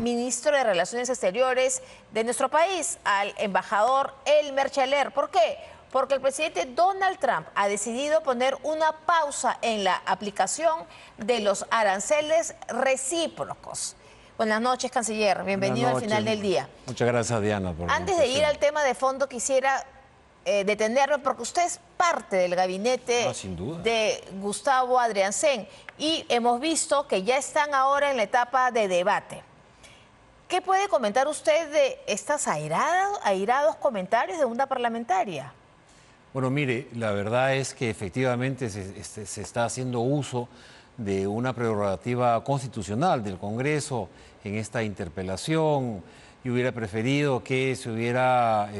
ministro de Relaciones Exteriores de nuestro país, al embajador Elmer Cheler. ¿Por qué? Porque el presidente Donald Trump ha decidido poner una pausa en la aplicación de los aranceles recíprocos. Buenas noches, canciller. Bienvenido al final del día. Muchas gracias, Diana. Antes de ir al tema de fondo, quisiera detenerme porque usted es parte del gabinete sin duda, de Gustavo Adrianzen y hemos visto que ya están ahora en la etapa de debate. ¿Qué puede comentar usted de estos airados comentarios de una parlamentaria? Bueno, mire, la verdad es que efectivamente se está haciendo uso de una prerrogativa constitucional del Congreso en esta interpelación. Yo hubiera preferido que se hubiera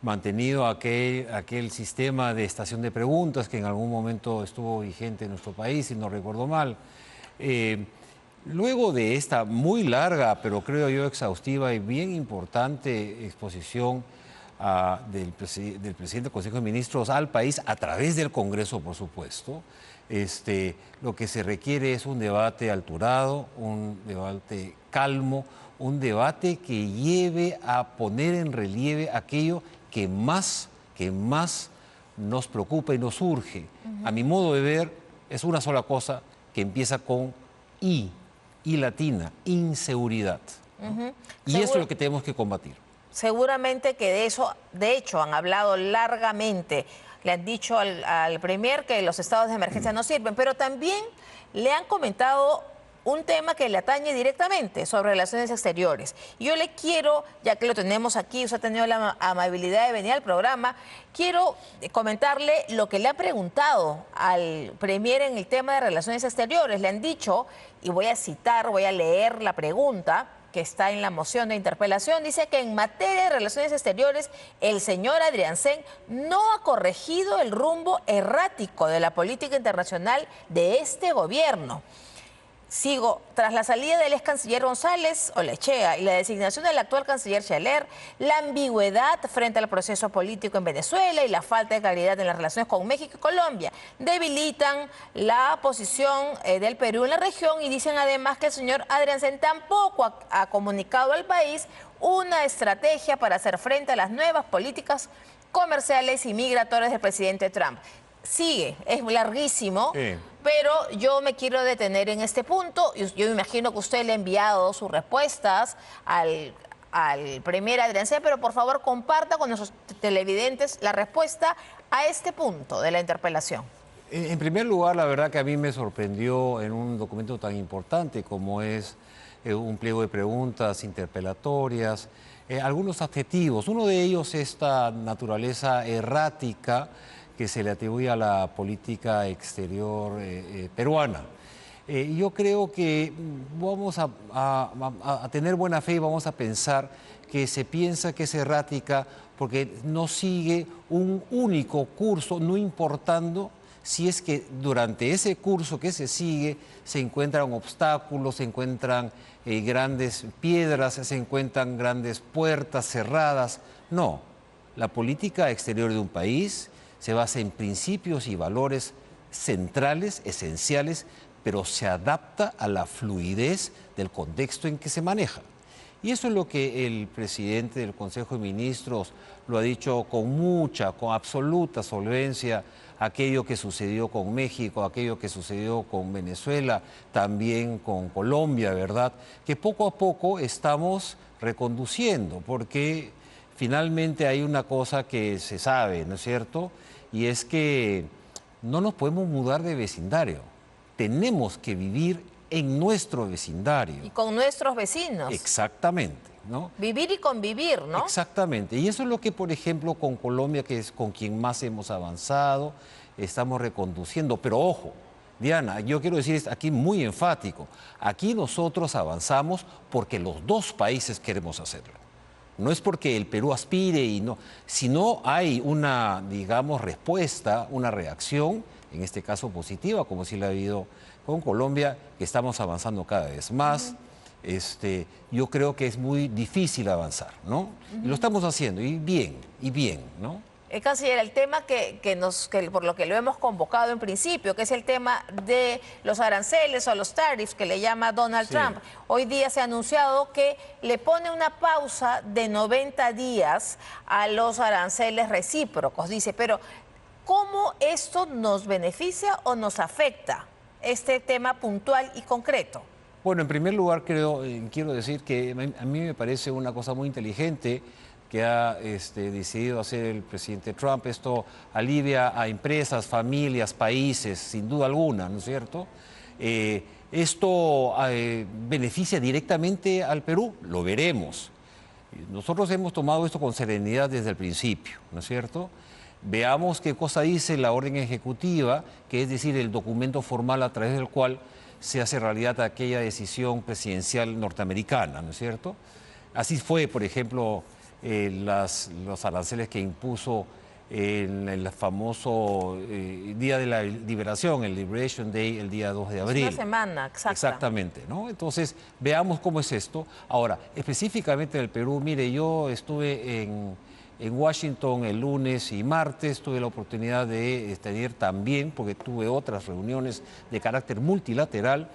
mantenido aquel sistema de estación de preguntas que en algún momento estuvo vigente en nuestro país, si no recuerdo mal. Luego de esta muy larga, pero creo yo exhaustiva y bien importante exposición del presidente del Consejo de Ministros al país, a través del Congreso, por supuesto, lo que se requiere es un debate alturado, un debate calmo, un debate que lleve a poner en relieve aquello que más nos preocupa y nos urge. A mi modo de ver, es una sola cosa que empieza con I latina, inseguridad. Y eso es lo que tenemos que combatir. Seguramente que de eso, de hecho, han hablado largamente. Le han dicho al premier que los estados de emergencia no sirven, pero también le han comentado un tema que le atañe directamente sobre relaciones exteriores. Yo le quiero, ya que lo tenemos aquí, usted ha tenido la amabilidad de venir al programa, quiero comentarle lo que le ha preguntado al premier en el tema de relaciones exteriores. Le han dicho, y voy a citar, voy a leer la pregunta que está en la moción de interpelación, dice que en materia de relaciones exteriores, el señor Adrianzen no ha corregido el rumbo errático de la política internacional de este gobierno. Sigo, tras la salida del ex canciller González Olechea y la designación del actual canciller Cheler, la ambigüedad frente al proceso político en Venezuela y la falta de claridad en las relaciones con México y Colombia debilitan la posición del Perú en la región y dicen además que el señor Adrianzen tampoco ha comunicado al país una estrategia para hacer frente a las nuevas políticas comerciales y migratorias del presidente Trump. Sigue, es larguísimo, pero yo me quiero detener en este punto. Yo me imagino que usted le ha enviado sus respuestas al premier Adrianzen, pero por favor comparta con nuestros televidentes la respuesta a este punto de la interpelación. En primer lugar, la verdad que a mí me sorprendió en un documento tan importante como es un pliego de preguntas interpelatorias, algunos adjetivos. Uno de ellos, esta naturaleza errática que se le atribuye a la política exterior peruana. Yo creo que vamos a tener buena fe y vamos a pensar que se piensa que es errática porque no sigue un único curso, no importando si es que durante ese curso que se sigue se encuentran obstáculos, se encuentran grandes piedras, se encuentran grandes puertas cerradas. No, la política exterior de un país se basa en principios y valores centrales, esenciales, pero se adapta a la fluidez del contexto en que se maneja. Y eso es lo que el presidente del Consejo de Ministros lo ha dicho con absoluta solvencia, aquello que sucedió con México, aquello que sucedió con Venezuela, también con Colombia, ¿verdad? Que poco a poco estamos reconduciendo, porque finalmente hay una cosa que se sabe, ¿no es cierto? Y es que no nos podemos mudar de vecindario. Tenemos que vivir en nuestro vecindario. Y con nuestros vecinos. Exactamente, ¿no? Vivir y convivir, ¿no? Exactamente. Y eso es lo que, por ejemplo, con Colombia, que es con quien más hemos avanzado, estamos reconduciendo. Pero ojo, Diana, yo quiero decir aquí muy enfático. Aquí nosotros avanzamos porque los dos países queremos hacerlo. No es porque el Perú aspire y no, sino hay una, digamos, respuesta, una reacción, en este caso positiva, como sí la ha habido con Colombia, que estamos avanzando cada vez más. Yo creo que es muy difícil avanzar, ¿no? Y lo estamos haciendo, y bien, ¿no? Canciller, el tema que por lo que lo hemos convocado en principio, que es el tema de los aranceles o los tariffs que le llama Donald Trump. Hoy día se ha anunciado que le pone una pausa de 90 días a los aranceles recíprocos, dice, pero ¿cómo esto nos beneficia o nos afecta este tema puntual y concreto? Bueno, en primer lugar quiero decir que a mí me parece una cosa muy inteligente que ha decidido hacer el presidente Trump. Esto alivia a empresas, familias, países, sin duda alguna, ¿no es cierto? Esto beneficia directamente al Perú, lo veremos. Nosotros hemos tomado esto con serenidad desde el principio, ¿no es cierto? Veamos qué cosa dice la orden ejecutiva, que es decir, el documento formal a través del cual se hace realidad aquella decisión presidencial norteamericana, ¿no es cierto? Así fue, por ejemplo, los aranceles que impuso en el famoso Día de la Liberación, el Liberation Day, el día 2 de abril. Una semana, exacta. Exactamente, ¿no? Entonces, veamos cómo es esto. Ahora, específicamente en el Perú, mire, yo estuve en Washington el lunes y martes, tuve la oportunidad de tener también, porque tuve otras reuniones de carácter multilateral,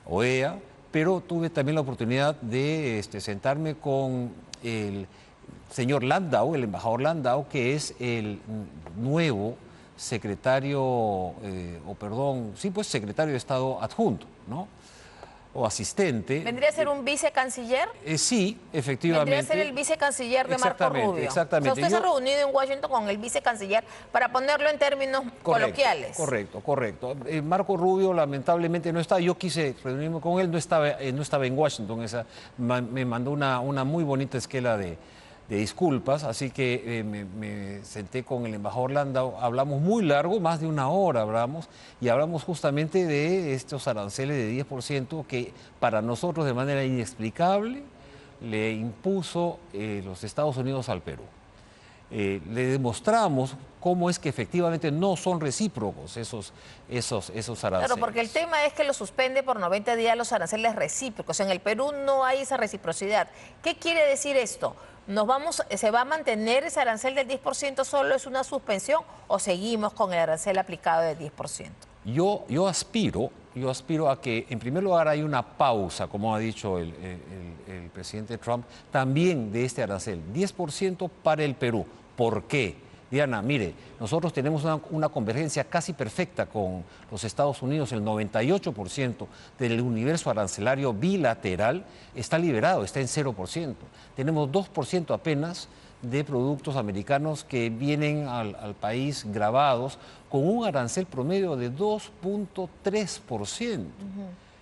OEA, pero tuve también la oportunidad de sentarme con el señor Landau, el embajador Landau, que es el nuevo secretario, secretario de Estado adjunto, ¿no? O asistente. ¿Vendría a ser un vicecanciller? Sí, efectivamente. Vendría a ser el vicecanciller de Marco Rubio. Exactamente. O sea, usted se ha reunido en Washington con el vicecanciller para ponerlo en términos coloquiales. Correcto. Marco Rubio lamentablemente no está. Yo quise reunirme con él, no estaba en Washington. Me mandó una muy bonita esquela de disculpas, así que me senté con el embajador Landau, hablamos muy largo, más de una hora hablamos, y hablamos justamente de estos aranceles de 10% que para nosotros de manera inexplicable le impuso los Estados Unidos al Perú. Le demostramos cómo es que efectivamente no son recíprocos esos aranceles. Claro, porque el tema es que lo suspende por 90 días los aranceles recíprocos. En el Perú no hay esa reciprocidad. ¿Qué quiere decir esto? ¿Se va a mantener ese arancel del 10%, solo es una suspensión o seguimos con el arancel aplicado del 10%? Yo aspiro a que, en primer lugar, hay una pausa, como ha dicho el presidente Trump, también de este arancel, 10% para el Perú. ¿Por qué? Diana, mire, nosotros tenemos una convergencia casi perfecta con los Estados Unidos. El 98% del universo arancelario bilateral está liberado, está en 0%. Tenemos 2% apenas de productos americanos que vienen al país grabados con un arancel promedio de 2.3%.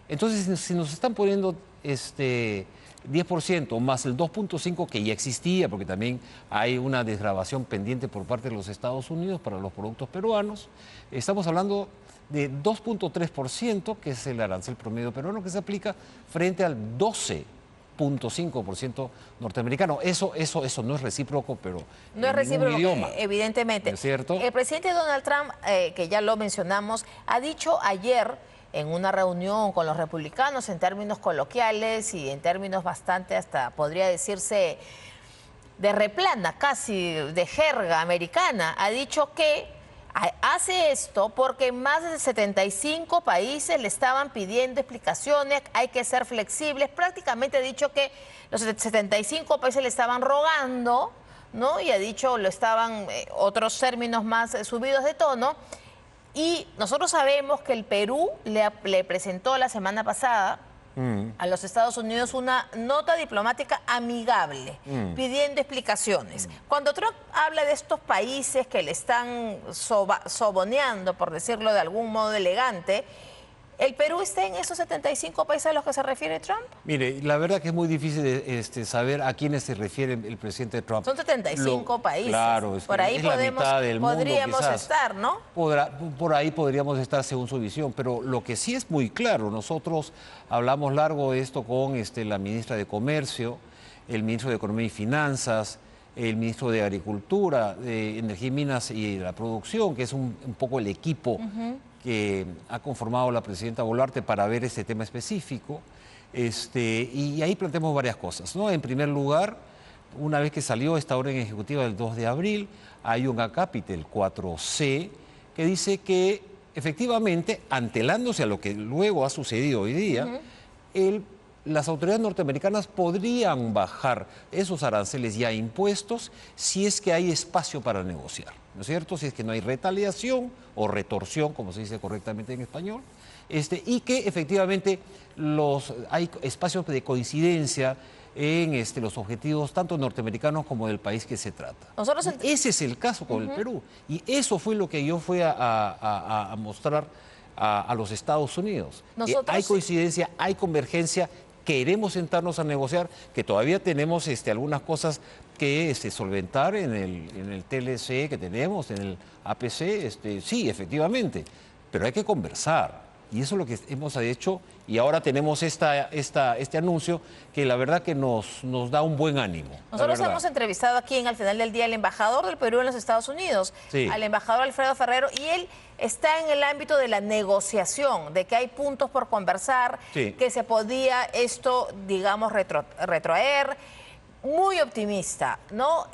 Entonces, si nos están poniendo 10% más el 2.5% que ya existía, porque también hay una desgravación pendiente por parte de los Estados Unidos para los productos peruanos, estamos hablando de 2.3%, que es el arancel promedio peruano que se aplica frente al 12.5% norteamericano. Eso no es recíproco, pero no es recíproco, idioma, evidentemente. ¿no es cierto? El presidente Donald Trump, que ya lo mencionamos, ha dicho ayer en una reunión con los republicanos en términos coloquiales y en términos bastante, hasta podría decirse, de replana, casi de jerga americana, ha dicho que hace esto porque más de 75 países le estaban pidiendo explicaciones, hay que ser flexibles. Prácticamente ha dicho que los 75 países le estaban rogando, ¿no? Y ha dicho, otros términos más subidos de tono. Y nosotros sabemos que el Perú le presentó la semana pasada a los Estados Unidos una nota diplomática amigable, pidiendo explicaciones. Cuando Trump habla de estos países que le están soboneando, por decirlo de algún modo elegante, ¿el Perú está en esos 75 países a los que se refiere Trump? Mire, la verdad que es muy difícil saber a quiénes se refiere el presidente Trump. Son 75 países. Claro, por ahí es la mitad del mundo, podríamos quizás estar, ¿no? Por ahí podríamos estar según su visión, pero lo que sí es muy claro, nosotros hablamos largo de esto con la ministra de Comercio, el ministro de Economía y Finanzas, el ministro de Agricultura, de Energía y Minas y la Producción, que es un poco el equipo que ha conformado la presidenta Boluarte para ver este tema específico. Y ahí planteamos varias cosas, ¿no? En primer lugar, una vez que salió esta orden ejecutiva del 2 de abril, hay un acápite, el 4C, que dice que efectivamente, antelándose a lo que luego ha sucedido hoy día, las autoridades norteamericanas podrían bajar esos aranceles ya impuestos si es que hay espacio para negociar, ¿no es cierto? Si es que no hay retaliación o retorsión, como se dice correctamente en español, y que efectivamente hay espacios de coincidencia en los objetivos tanto norteamericanos como del país que se trata. Ese es el caso con el Perú. Y eso fue lo que yo fui a mostrar a los Estados Unidos. Hay coincidencia, hay convergencia, queremos sentarnos a negociar, que todavía tenemos algunas cosas que solventar en el TLC que tenemos, en el APC, sí, efectivamente, pero hay que conversar. Y eso es lo que hemos hecho y ahora tenemos este anuncio que la verdad que nos da un buen ánimo. Nosotros hemos entrevistado aquí Al Final del Día al embajador del Perú en los Estados Unidos, sí, al embajador Alfredo Ferrero, y él está en el ámbito de la negociación, de que hay puntos por conversar, sí, que se podía esto, digamos, retrotraer, muy optimista, ¿no?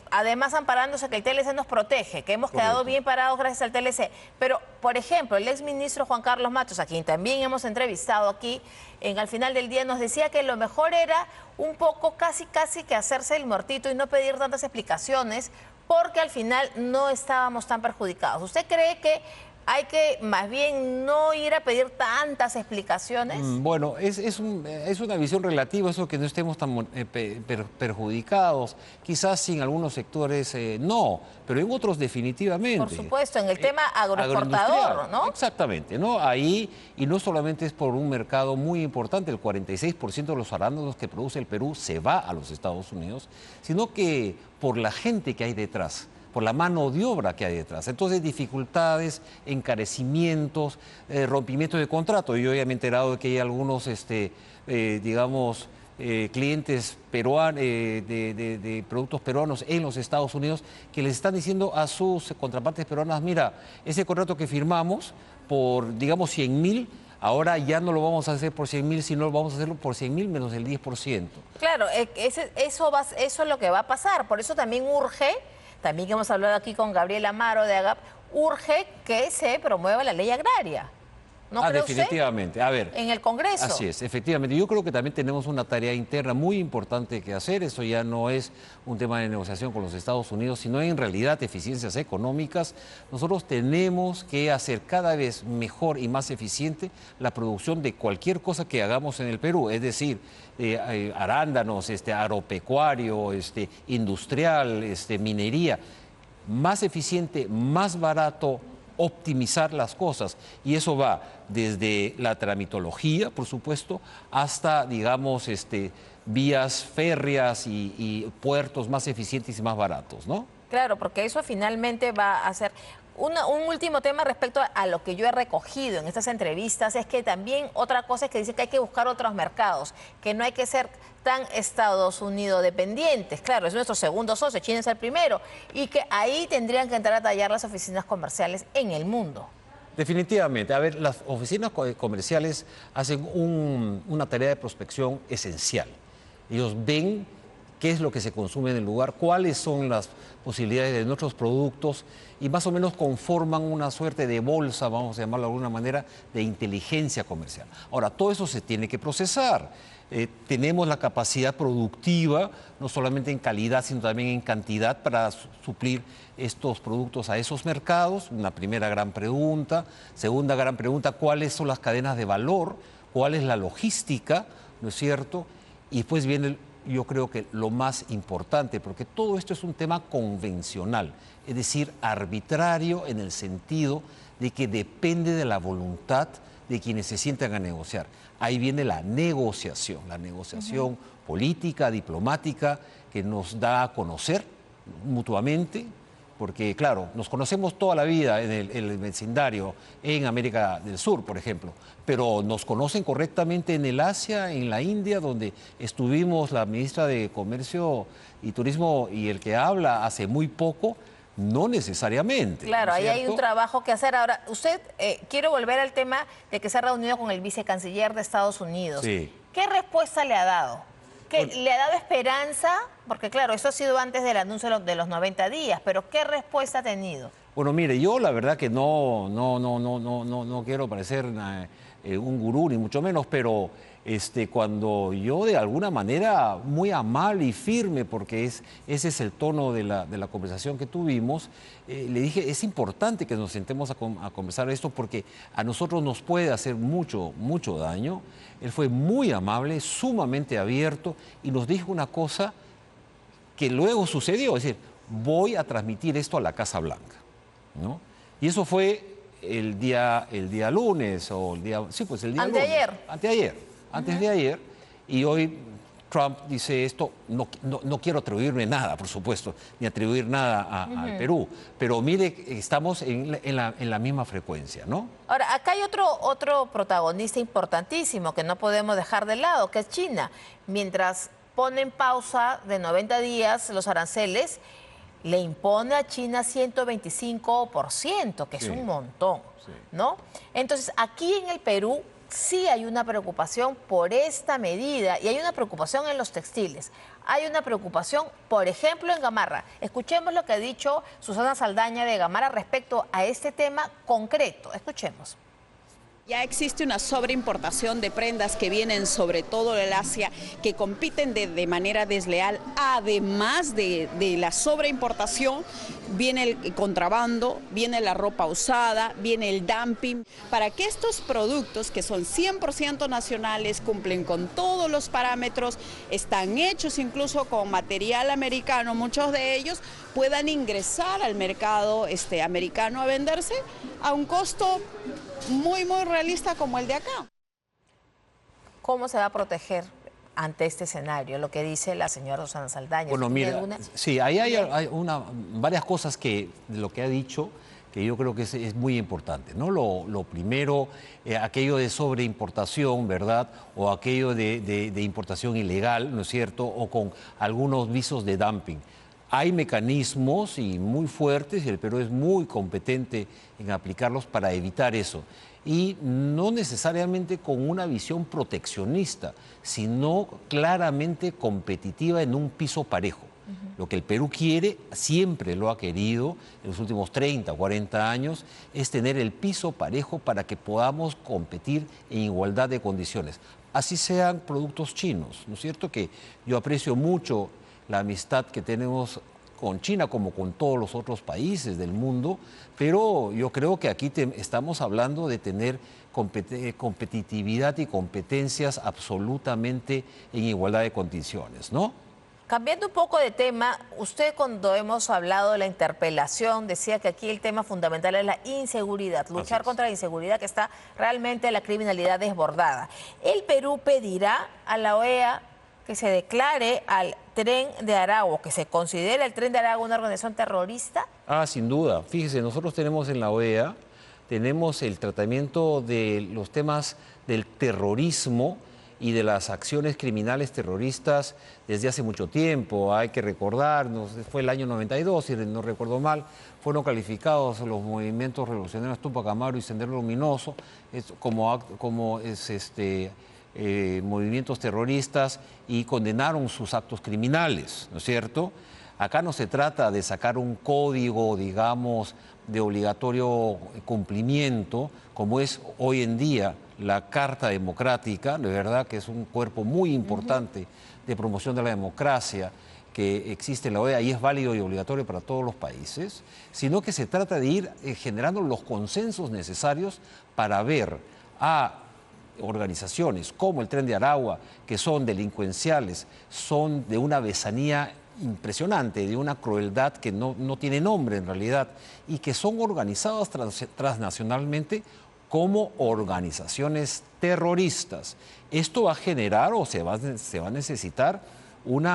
Además, amparándose que el TLC nos protege, que hemos quedado bien parados gracias al TLC. Pero, por ejemplo, el exministro Juan Carlos Matos, a quien también hemos entrevistado aquí, Al Final del Día nos decía que lo mejor era un poco casi que hacerse el muertito y no pedir tantas explicaciones, porque al final no estábamos tan perjudicados. ¿Usted cree que hay que más bien no ir a pedir tantas explicaciones? Bueno, es una visión relativa, eso que no estemos tan perjudicados. Quizás en algunos sectores no, pero en otros definitivamente. Por supuesto, en el tema agroexportador, ¿no? Exactamente, ¿no? Ahí, y no solamente es por un mercado muy importante, el 46% de los arándanos que produce el Perú se va a los Estados Unidos, sino que por la gente que hay detrás, por la mano de obra que hay detrás. Entonces, dificultades, encarecimientos, rompimientos de contrato. Yo ya me he enterado de que hay algunos, digamos, clientes peruanos, de productos peruanos en los Estados Unidos que les están diciendo a sus contrapartes peruanas, mira, ese contrato que firmamos por, digamos, 100.000, ahora ya no lo vamos a hacer por 100.000, sino vamos a hacerlo por 100.000 menos el 10%. Claro, eso es lo que va a pasar. Por eso también urge, también que hemos hablado aquí con Gabriel Amaro de AGAP, urge que se promueva la ley agraria. ¿No cree definitivamente. usted? A ver, en el Congreso. Así es, efectivamente. Yo creo que también tenemos una tarea interna muy importante que hacer. Eso ya no es un tema de negociación con los Estados Unidos, sino en realidad eficiencias económicas. Nosotros tenemos que hacer cada vez mejor y más eficiente la producción de cualquier cosa que hagamos en el Perú, es decir, arándanos, agropecuario, industrial, minería. Más eficiente, más barato, optimizar las cosas, y eso va desde la tramitología, por supuesto, hasta, digamos, vías férreas y puertos más eficientes y más baratos, ¿no? Claro, porque eso finalmente va a ser... Un último tema respecto a lo que yo he recogido en estas entrevistas es que también otra cosa es que dice que hay que buscar otros mercados, que no hay que ser tan Estados Unidos dependientes. Claro, es nuestro segundo socio, China es el primero, y que ahí tendrían que entrar a tallar las oficinas comerciales en el mundo. Definitivamente. A ver, las oficinas comerciales hacen una tarea de prospección esencial. Ellos ven qué es lo que se consume en el lugar, cuáles son las posibilidades de nuestros productos y más o menos conforman una suerte de bolsa, vamos a llamarlo de alguna manera, de inteligencia comercial. Ahora, todo eso se tiene que procesar. Tenemos la capacidad productiva, no solamente en calidad, sino también en cantidad para suplir estos productos a esos mercados. Una primera gran pregunta. Segunda gran pregunta, ¿cuáles son las cadenas de valor? ¿Cuál es la logística? ¿No es cierto? Y después viene yo creo que lo más importante, porque todo esto es un tema convencional, es decir, arbitrario en el sentido de que depende de la voluntad de quienes se sientan a negociar. Ahí viene la negociación política, diplomática, que nos da a conocer mutuamente, porque claro, nos conocemos toda la vida en el vecindario, en América del Sur, por ejemplo, pero nos conocen correctamente en el Asia, en la India, donde estuvimos la ministra de Comercio y Turismo y el que habla hace muy poco, no necesariamente. Claro, ¿no es ahí cierto? hay un trabajo que hacer. Ahora, usted, quiero volver al tema de que se ha reunido con el vicecanciller de Estados Unidos. Sí. ¿Qué respuesta le ha dado? ¿Qué Bueno, le ha dado esperanza? Porque claro, eso ha sido antes del anuncio de los 90 días, pero ¿qué respuesta ha tenido? bueno, mire, yo la verdad que no quiero parecer un gurú, ni mucho menos, pero cuando yo de alguna manera muy amable y firme, porque ese es el tono de la conversación que tuvimos, le dije, es importante que nos sentemos a conversar esto porque a nosotros nos puede hacer mucho daño. Él fue muy amable, sumamente abierto y nos dijo una cosa que luego sucedió, es decir, voy a transmitir esto a la Casa Blanca, ¿no? Y eso fue el día lunes, o el día, sí, pues el día Anteayer. lunes, antes de ayer, y hoy Trump dice esto, no quiero atribuirme nada, por supuesto, ni atribuir nada al Perú, pero mire, estamos en la misma frecuencia, ¿no? Ahora, acá hay otro protagonista importantísimo que no podemos dejar de lado, que es China. Mientras pone en pausa de 90 días los aranceles, le impone a China 125%, que es Sí, un montón, sí. ¿no? Entonces, aquí en el Perú sí hay una preocupación por esta medida y hay una preocupación en los textiles. Hay una preocupación, por ejemplo, en Gamarra. Escuchemos lo que ha dicho Susana Saldaña de Gamarra respecto a este tema concreto. Escuchemos. Ya existe una sobreimportación de prendas que vienen sobre todo del Asia, que compiten de manera desleal. Además de la sobreimportación, viene el contrabando, viene la ropa usada, viene el dumping. Para que estos productos, que son 100% nacionales, cumplen con todos los parámetros, están hechos incluso con material americano, muchos de ellos puedan ingresar al mercado americano a venderse a un costo muy realista como el de acá. ¿Cómo se va a proteger ante este escenario? Lo que dice la señora Susana Saldaña. Bueno, ¿Tiene mira, alguna? sí, ahí hay varias cosas de lo que ha dicho que yo creo que es muy importante, ¿no? Lo primero, aquello de sobreimportación, ¿verdad? O aquello de importación ilegal, ¿no es cierto? O con algunos visos de dumping. Hay mecanismos y muy fuertes y el Perú es muy competente en aplicarlos para evitar eso. Y no necesariamente con una visión proteccionista, sino claramente competitiva en un piso parejo. Lo que el Perú quiere, siempre lo ha querido en los últimos 30, 40 años, es tener el piso parejo para que podamos competir en igualdad de condiciones. Así sean productos chinos, ¿no es cierto? Que yo aprecio mucho la amistad que tenemos con China como con todos los otros países del mundo, pero yo creo que aquí estamos hablando de tener competitividad y competencias absolutamente en igualdad de condiciones, ¿no? Cambiando un poco de tema, usted cuando hemos hablado de la interpelación decía que aquí el tema fundamental es la inseguridad, luchar contra la inseguridad, que está realmente la criminalidad desbordada. El Perú pedirá a la OEA que se declare al Tren de Aragua, que se considere el Tren de Aragua una organización terrorista. Sin duda. Fíjese, nosotros tenemos en la OEA, tenemos el tratamiento de los temas del terrorismo y de las acciones criminales terroristas desde hace mucho tiempo. Hay que recordarnos, fue el año 92, si no recuerdo mal, fueron calificados los movimientos revolucionarios Túpac Amaru y Sendero Luminoso movimientos terroristas y condenaron sus actos criminales, ¿no es cierto? Acá no se trata de sacar un código, digamos, de obligatorio cumplimiento, como es hoy en día la Carta Democrática, de verdad que es un cuerpo muy importante de promoción de la democracia que existe en la OEA y es válido y obligatorio para todos los países, sino que se trata de ir generando los consensos necesarios para ver a organizaciones como el Tren de Aragua, que son delincuenciales, son de una besanía impresionante, de una crueldad que no tiene nombre en realidad, y que son organizadas transnacionalmente como organizaciones terroristas. Esto va a generar o se va a necesitar un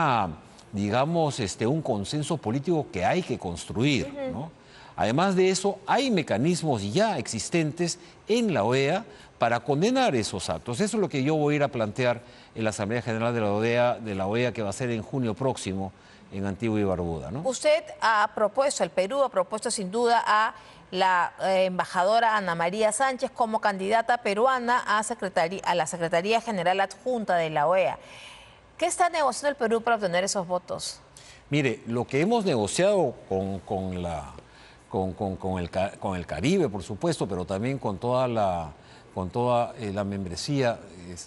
consenso político que hay que construir, ¿no? Además de eso, hay mecanismos ya existentes en la OEA para condenar esos actos. Eso es lo que yo voy a ir a plantear en la Asamblea General de la OEA que va a ser en junio próximo en Antigua y Barbuda, ¿no? Usted ha propuesto, el Perú ha propuesto sin duda a la embajadora Ana María Sánchez como candidata peruana a la Secretaría General Adjunta de la OEA. ¿Qué está negociando el Perú para obtener esos votos? Mire, lo que hemos negociado con el Caribe, por supuesto, pero también con toda la membresía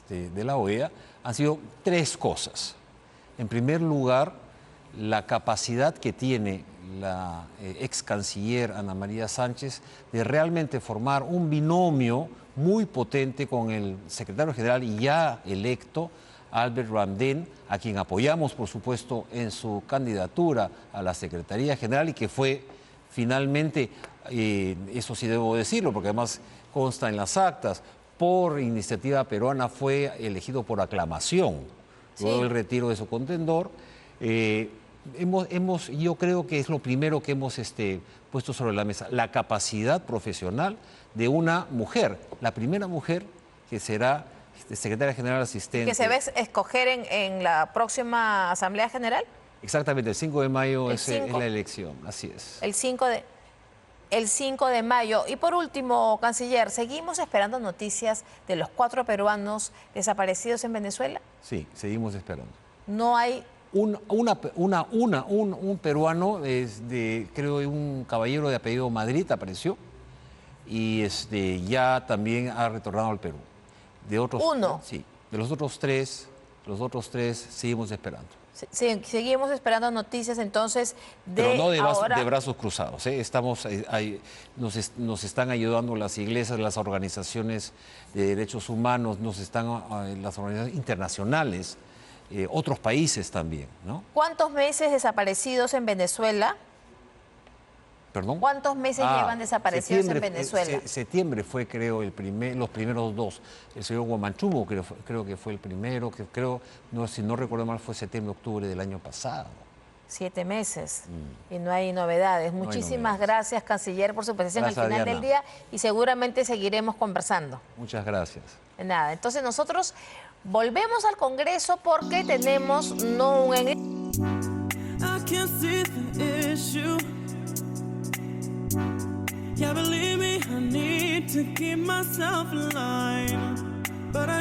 de la OEA, han sido tres cosas. En primer lugar, la capacidad que tiene la ex canciller Ana María Sánchez de realmente formar un binomio muy potente con el secretario general y ya electo, Albert Ramdén, a quien apoyamos, por supuesto, en su candidatura a la Secretaría General y que fue finalmente, eso sí debo decirlo, porque además consta en las actas, por iniciativa peruana fue elegido por aclamación, luego del retiro de su contendor. Yo creo que es lo primero que hemos puesto sobre la mesa, la capacidad profesional de una mujer, la primera mujer que será secretaria general asistente. ¿Que se va a escoger en la próxima Asamblea General? Exactamente, el 5 de mayo es la elección, así es. El 5 de mayo. Y por último, canciller, ¿seguimos esperando noticias de los 4 peruanos desaparecidos en Venezuela? Sí, seguimos esperando. No hay... Un peruano, creo un caballero de apellido Madrid apareció y ya también ha retornado al Perú. De otros, ¿Uno? Sí, de los otros tres seguimos esperando. Seguimos esperando noticias entonces de Pero no de ahora... brazos cruzados. Nos están ayudando las iglesias, las organizaciones de derechos humanos, las organizaciones internacionales, otros países también, ¿no? ¿Cuántos meses desaparecidos en Venezuela? ¿Perdón? ¿Cuántos meses llevan desaparecidos en Venezuela? Septiembre fue, creo, los primeros 2. El señor Guamanchubo creo que fue el primero, si no recuerdo mal, fue septiembre, octubre del año pasado. 7 meses y no hay novedades. Muchísimas gracias, canciller, por su presencia al final del día y seguramente seguiremos conversando. Muchas gracias. De nada, entonces nosotros volvemos al Congreso porque tenemos no un... Yeah, believe me, I need to keep myself alive. But